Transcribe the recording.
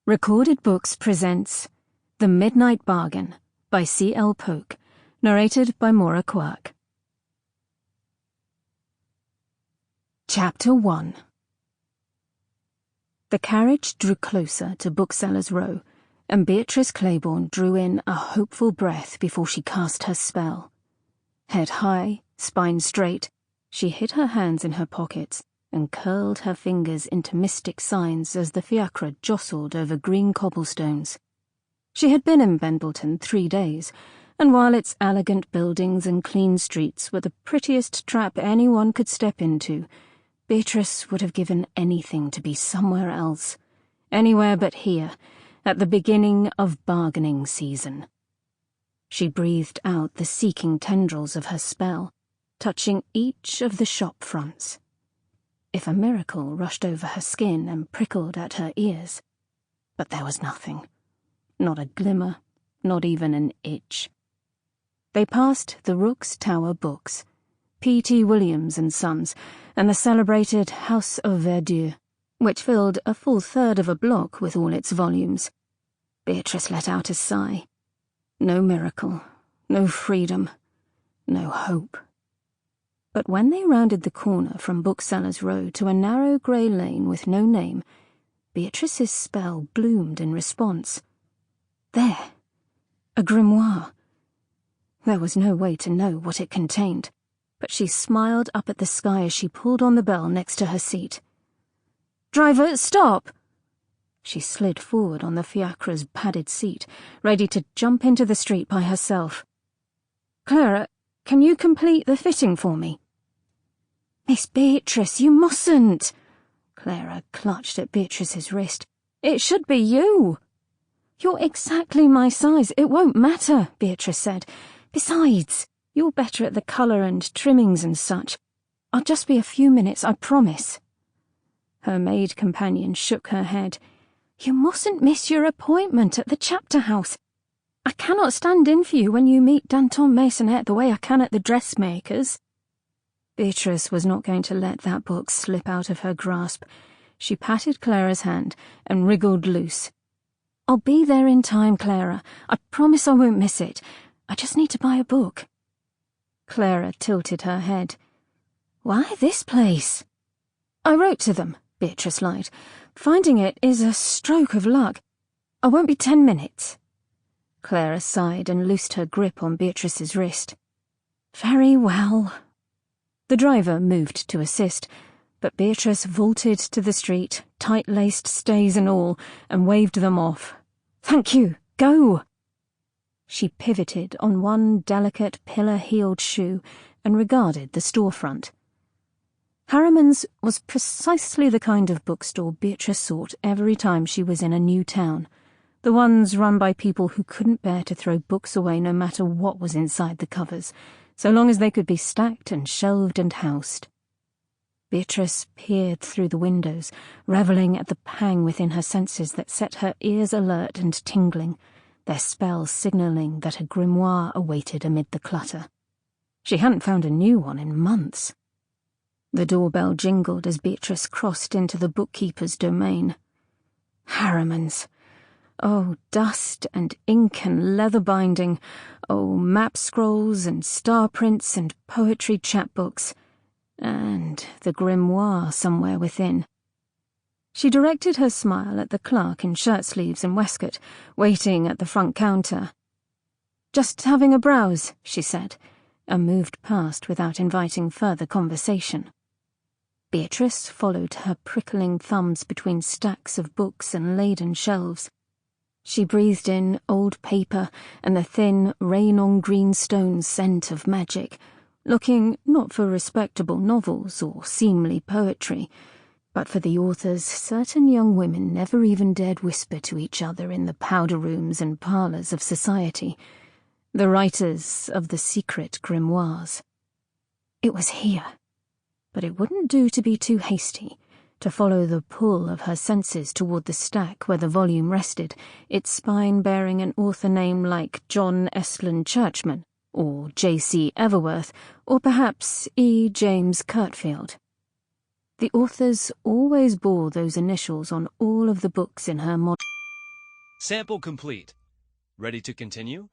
Recorded Books presents The Midnight Bargain by C.L. Polk, narrated by Moira Quirk. Chapter 1. The carriage drew closer to Booksellers' Row, and Beatrice Clayborn drew in a hopeful breath before she cast her spell. Head high, spine straight, she hid her hands in her pockets and curled her fingers into mystic signs as the fiacre jostled over green cobblestones. She had been in Bendleton 3 days, and while its elegant buildings and clean streets were the prettiest trap anyone could step into, Beatrice would have given anything to be somewhere else, anywhere but here, at the beginning of bargaining season. She breathed out the seeking tendrils of her spell, touching each of the shop fronts. If a miracle rushed over her skin and prickled at her ears. But there was nothing. Not a glimmer, not even an itch. They passed the Rook's Tower Books, P.T. Williams and Sons, and the celebrated House of Verdure, which filled a full third of a block with all its volumes. Beatrice let out a sigh. No miracle, no freedom, no hope. But when they rounded the corner from Booksellers' Row to a narrow grey lane with no name, Beatrice's spell bloomed in response. There! A grimoire. There was no way to know what it contained, but she smiled up at the sky as she pulled on the bell next to her seat. "Driver, stop!" She slid forward on the fiacre's padded seat, ready to jump into the street by herself. "Clara, can you complete the fitting for me?" "Miss Beatrice, you mustn't!" Clara clutched at Beatrice's wrist. "It should be you." "You're exactly my size. It won't matter," Beatrice said. "Besides, you're better at the colour and trimmings and such. I'll just be a few minutes, I promise." Her maid companion shook her head. "You mustn't miss your appointment at the chapter house. I cannot stand in for you when you meet Danton Masonette the way I can at the dressmaker's." Beatrice was not going to let that book slip out of her grasp. She patted Clara's hand and wriggled loose. "I'll be there in time, Clara. I promise I won't miss it. I just need to buy a book." Clara tilted her head. "Why this place?" "I wrote to them," Beatrice lied. "Finding it is a stroke of luck. I won't be 10 minutes. Clara sighed and loosed her grip on Beatrice's wrist. "Very well." The driver moved to assist, but Beatrice vaulted to the street, tight-laced stays and all, and waved them off. "Thank you. Go!" She pivoted on one delicate pillar-heeled shoe and regarded the storefront. Harriman's was precisely the kind of bookstore Beatrice sought every time she was in a new town, the ones run by people who couldn't bear to throw books away no matter what was inside the covers, so long as they could be stacked and shelved and housed. Beatrice peered through the windows, revelling at the pang within her senses that set her ears alert and tingling, their spell signalling that a grimoire awaited amid the clutter. She hadn't found a new one in months. The doorbell jingled as Beatrice crossed into the bookkeeper's domain. Harriman's. Oh, dust and ink and leather binding. Oh, map scrolls and star prints and poetry chapbooks. And the grimoire somewhere within. She directed her smile at the clerk in shirt-sleeves and waistcoat, waiting at the front counter. "Just having a browse," she said, and moved past without inviting further conversation. Beatrice followed her prickling thumbs between stacks of books and laden shelves. She breathed in old paper and the thin, rain-on-green stone scent of magic, looking not for respectable novels or seemly poetry, but for the authors certain young women never even dared whisper to each other in the powder rooms and parlours of society, the writers of the secret grimoires. It was here, but it wouldn't do to be too hasty, to follow the pull of her senses toward the stack where the volume rested, its spine bearing an author name like John Estlin Churchman, or J.C. Everworth, or perhaps E. James Curtfield. The authors always bore those initials on all of the books in her model. Sample complete. Ready to continue?